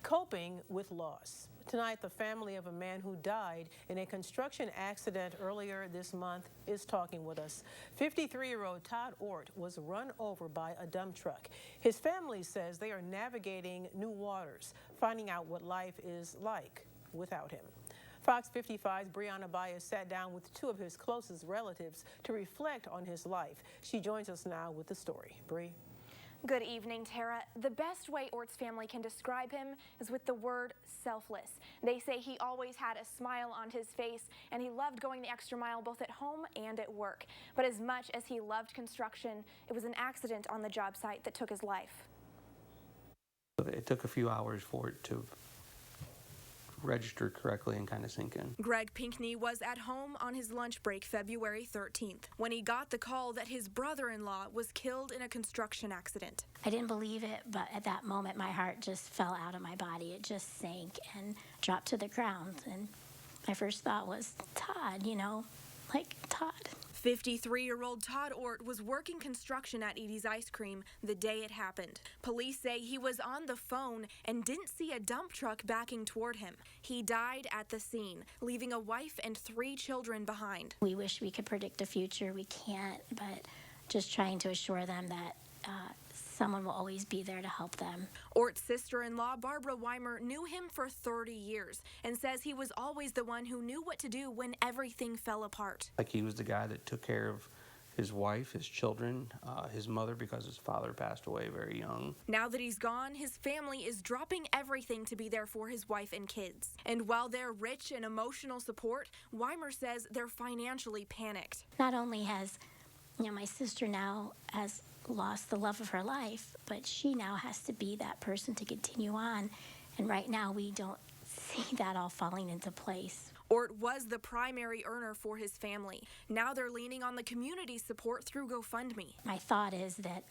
coping with loss. Tonight, the family of a man who died in a construction accident earlier this month is talking with us. 53-year-old Todd Ort was run over by a dump truck. His family says they are navigating new waters, finding out what life is like without him. Fox 55's Brianna Baez sat down with two of his closest relatives to reflect on his life. She joins us now with the story. Bree. Good evening, Tara. The best way Ort's family can describe him is with the word selfless. They say he always had a smile on his face and he loved going the extra mile both at home and at work. But as much as he loved construction, it was an accident on the job site that took his life. It took a few hours for it to register correctly and kind of sink in. Greg Pinckney was at home on his lunch break February 13th when he got the call that his brother-in-law was killed in a construction accident. I didn't believe it, but at that moment my heart just fell out of my body. It just sank and dropped to the ground. And my first thought was, Todd, like Todd. 53-year-old Todd Ort was working construction at Edie's Ice Cream the day it happened. Police say he was on the phone and didn't see a dump truck backing toward him. He died at the scene, leaving a wife and 3 children behind. We wish we could predict the future. We can't, but just trying to assure them that someone will always be there to help them. Ort's sister-in-law, Barbara Weimer, knew him for 30 years and says he was always the one who knew what to do when everything fell apart. Like he was the guy that took care of his wife, his children, his mother, because his father passed away very young. Now that he's gone, his family is dropping everything to be there for his wife and kids. And while they're rich in emotional support, Weimer says they're financially panicked. Not only has, my sister now has lost the love of her life, but she now has to be that person to continue on. And right now we don't see that all falling into place. Ort was the primary earner for his family. Now they're leaning on the community's support through GoFundMe. My thought is that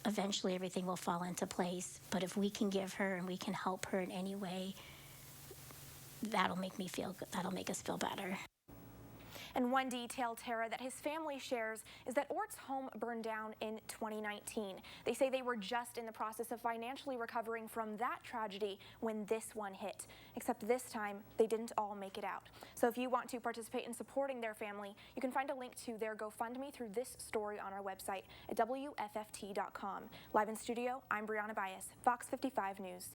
eventually everything will fall into place, but if we can give her and we can help her in any way, that'll make me feel good. That'll make us feel better. And one detail, Tara, that his family shares is that Ort's home burned down in 2019. They say they were just in the process of financially recovering from that tragedy when this one hit. Except this time, they didn't all make it out. So if you want to participate in supporting their family, you can find a link to their GoFundMe through this story on our website at WFFT.com. Live in studio, I'm Brianna Baez, Fox 55 News.